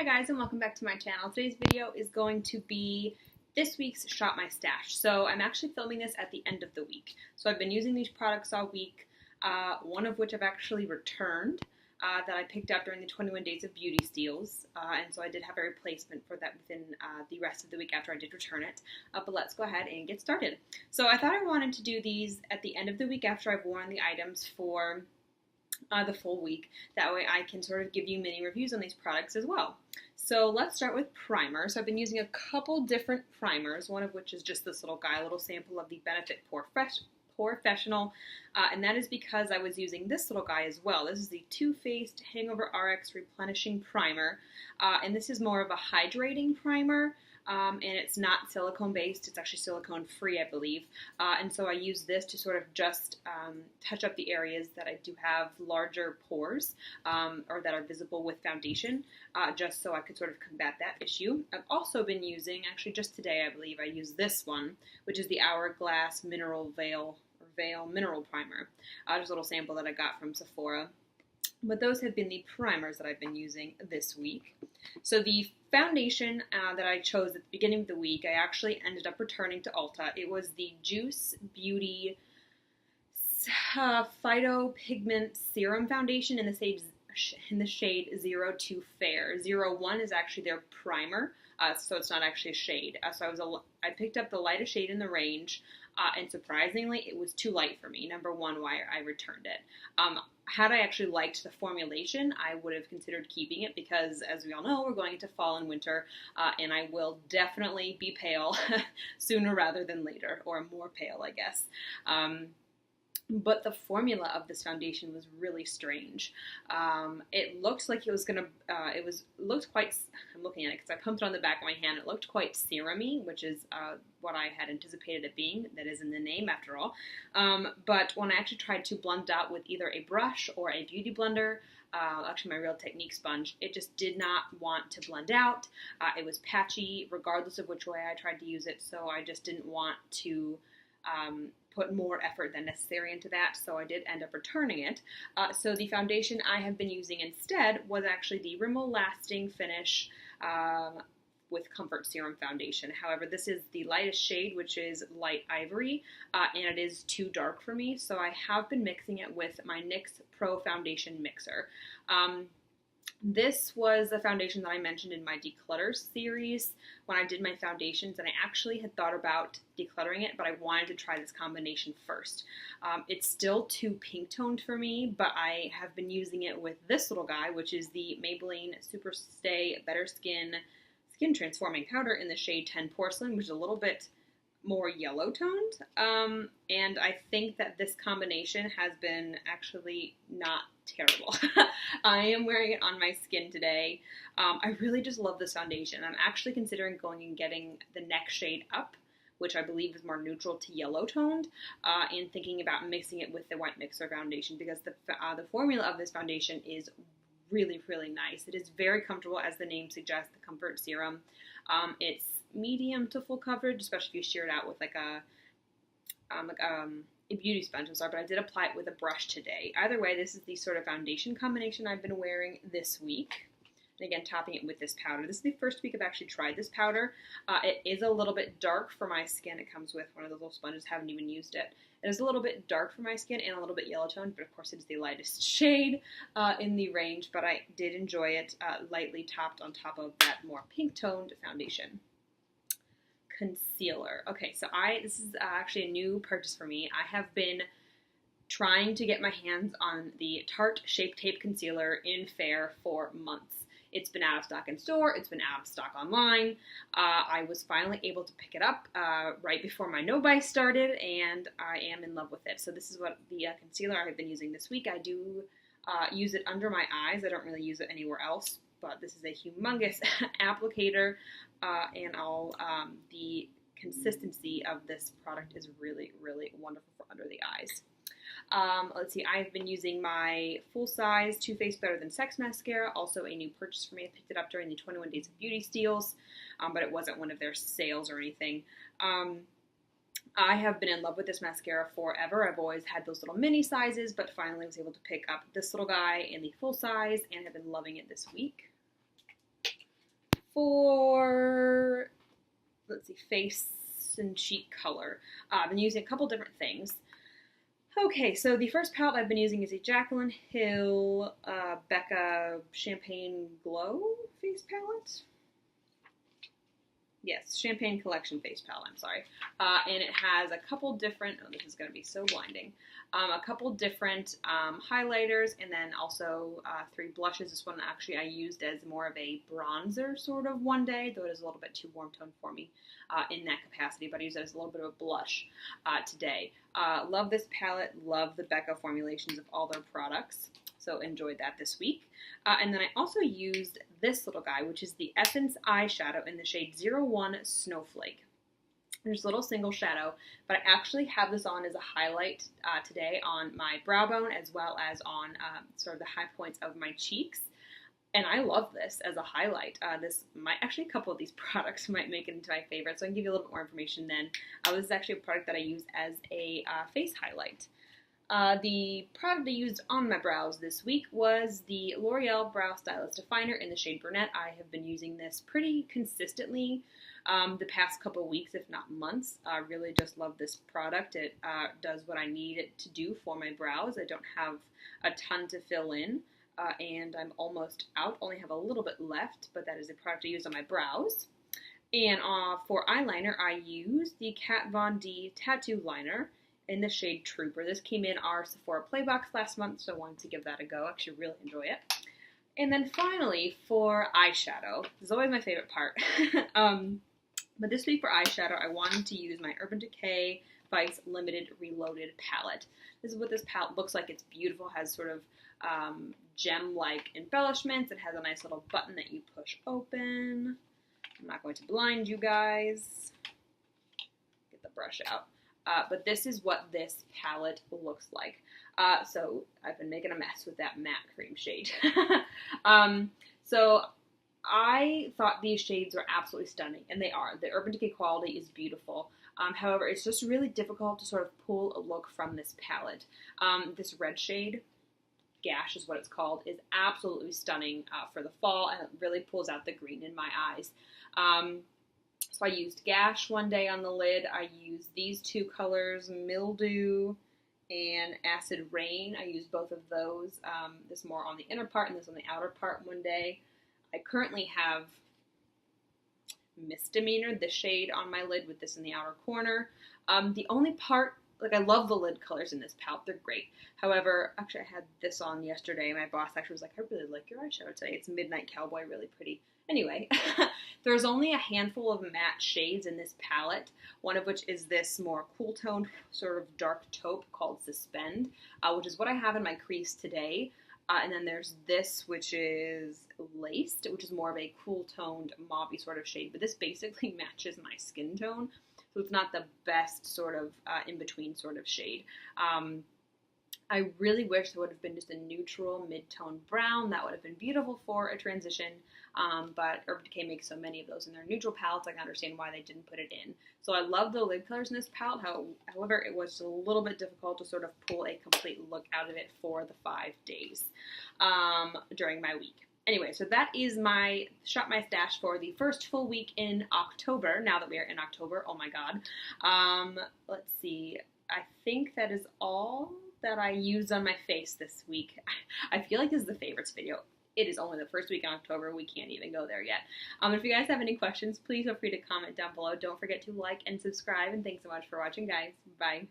Hi guys, and welcome back to my channel. Today's video is going to be this week's Shop My Stash. So I'm actually filming this at the end of the week. So I've been using these products all week, one of which I've actually returned that I picked up during the 21 Days of Beauty Steals. And so I did have a replacement for that within the rest of the week after I did return it. But let's go ahead and get started. So I thought I wanted to do these at the end of the week after I've worn the items for the full week. That way I can sort of give you mini reviews on these products as well. So let's start with primer. So I've been using a couple different primers, one of which is just this little guy, a little sample of the Benefit Professional, and that is because I was using this little guy as well. This is the Too Faced Hangover RX Replenishing Primer, and this is more of a hydrating primer. And it's not silicone based, it's actually silicone free, I believe. And so I use this to sort of just touch up the areas that I do have larger pores or that are visible with foundation, just so I could sort of combat that issue. I've also been using, actually just today I believe, I used this one, which is the Hourglass Mineral Veil Mineral Primer. Just a little sample that I got from Sephora. But those have been the primers that I've been using this week. So the foundation that I chose at the beginning of the week, I actually ended up returning to Ulta. It was the Juice Beauty Phyto Pigment Serum Foundation in the shade 02 Fair. 01 is actually their primer, so it's not actually a shade. So I picked up the lightest shade in the range, and surprisingly, it was too light for me. Number one, why I returned it. Had I actually liked the formulation, I would have considered keeping it because, as we all know, we're going into fall and winter, and I will definitely be pale sooner rather than later, or more pale, I guess. But the formula of this foundation was really strange. It looked like it was gonna, looked quite, I'm looking at it because I pumped it on the back of my hand, it looked quite serum-y, which is what I had anticipated it being. That is in the name after all. But when I actually tried to blend out with either a brush or a beauty blender, actually my Real Technique sponge, it just did not want to blend out. It was patchy regardless of which way I tried to use it, so I just didn't want to put more effort than necessary into that, so I did end up returning it. So the foundation I have been using instead was actually the Rimmel Lasting Finish with Comfort Serum Foundation. However, this is the lightest shade, which is Light Ivory, and it is too dark for me, so I have been mixing it with my NYX Pro Foundation Mixer. This was the foundation that I mentioned in my Declutter series when I did my foundations, and I actually had thought about decluttering it, but I wanted to try this combination first. It's still too pink toned for me, but I have been using it with this little guy, which is the Maybelline Super Stay Better Skin Transforming Powder in the shade 10 Porcelain, which is a little bit more yellow toned, and I think that this combination has been actually not terrible. I am wearing it on my skin today. I really just love this foundation. I'm actually considering going and getting the next shade up, which I believe is more neutral to yellow toned, and thinking about mixing it with the White Mixer foundation because the formula of this foundation is really, really nice. It is very comfortable, as the name suggests, the Comfort Serum. It's medium to full coverage, especially if you shear it out with like a beauty sponge, I'm sorry, but I did apply it with a brush today. Either way, this is the sort of foundation combination I've been wearing this week. And again, topping it with this powder. This is the first week I've actually tried this powder. It is a little bit dark for my skin. It comes with one of those little sponges, haven't even used it. It is a little bit dark for my skin and a little bit yellow toned, but of course it is the lightest shade in the range, but I did enjoy it lightly topped on top of that more pink toned foundation. Concealer. Okay, so this is actually a new purchase for me. I have been trying to get my hands on the Tarte Shape Tape Concealer in Fair for months. It's been out of stock in store, it's been out of stock online. I was finally able to pick it up right before my no-buy started, and I am in love with it. So this is what the concealer I have been using this week. I do use it under my eyes. I don't really use it anywhere else, but this is a humongous applicator, and the consistency of this product is really, really wonderful for under the eyes. Let's see, I've been using my full-size Too Faced Better Than Sex mascara, also a new purchase for me. I picked it up during the 21 Days of Beauty Steals, but it wasn't one of their sales or anything. I have been in love with this mascara forever. I've always had those little mini sizes, but finally was able to pick up this little guy in the full size and have been loving it this week. For, let's see, face and cheek color, I've been using a couple different things. Okay, so the first palette I've been using is a Jaclyn Hill Becca Champagne Glow face palette. Yes, Champagne Collection face palette, I'm sorry. And it has a couple different, oh, this is going to be so blinding, a couple different highlighters, and then also 3 blushes. This one actually I used as more of a bronzer sort of one day, though it is a little bit too warm toned for me in that capacity, but I used it as a little bit of a blush today. Love this palette, love the Becca formulations of all their products, so enjoyed that this week. And then I also used this little guy, which is the Essence eyeshadow in the shade 01 Snowflake. There's a little single shadow, but I actually have this on as a highlight today on my brow bone as well as on sort of the high points of my cheeks. And I love this as a highlight. This might actually, a couple of these products might make it into my favorite, so I can give you a little bit more information then. This is actually a product that I use as a face highlight. The product I used on my brows this week was the L'Oreal Brow Stylist Definer in the shade Brunette. I have been using this pretty consistently the past couple weeks, if not months. I really just love this product. It does what I need it to do for my brows. I don't have a ton to fill in, and I'm almost out. Only have a little bit left, but that is a product I use on my brows. And for eyeliner, I use the Kat Von D Tattoo Liner in the shade Trooper. This came in our Sephora Playbox last month, so I wanted to give that a go. I actually really enjoy it. And then finally, for eyeshadow, this is always my favorite part. But this week for eyeshadow, I wanted to use my Urban Decay Vice Limited Reloaded palette. This is what this palette looks like. It's beautiful. It has sort of gem-like embellishments. It has a nice little button that you push open. I'm not going to blind you guys. Get the brush out. But this is what this palette looks like. So I've been making a mess with that matte cream shade. So I thought these shades were absolutely stunning, and they are. The Urban Decay quality is beautiful. However, it's just really difficult to sort of pull a look from this palette. This red shade, Gash is what it's called, is absolutely stunning for the fall, and it really pulls out the green in my eyes. So I used Gash one day on the lid. I used these 2 colors, Mildew and Acid Rain. I used both of those, this more on the inner part and this on the outer part one day. I currently have Misdemeanor, the shade on my lid with this in the outer corner. The only part, like I love the lid colors in this palette, they're great. However, actually I had this on yesterday. My boss actually was like, I really like your eyeshadow today. It's Midnight Cowboy, really pretty. Anyway, there's only a handful of matte shades in this palette, one of which is this more cool toned sort of dark taupe called Suspend, which is what I have in my crease today. And then there's this, which is Laced, which is more of a cool toned mauve-y sort of shade, but this basically matches my skin tone, so it's not the best sort of in-between sort of shade. I really wish there would have been just a neutral mid-tone brown. That would have been beautiful for a transition, but Urban Decay makes so many of those in their neutral palettes, I can understand why they didn't put it in. So I love the lid colors in this palette, however, it was a little bit difficult to sort of pull a complete look out of it for the 5 days during my week. Anyway, so that is my Shop My Stash for the first full week in October, now that we are in October, oh my god. Let's see, I think that is all that I used on my face this week. I feel like this is the favorites video. It is only the first week in October. We can't even go there yet. If you guys have any questions, please feel free to comment down below. Don't forget to like and subscribe, and thanks so much for watching, guys. Bye.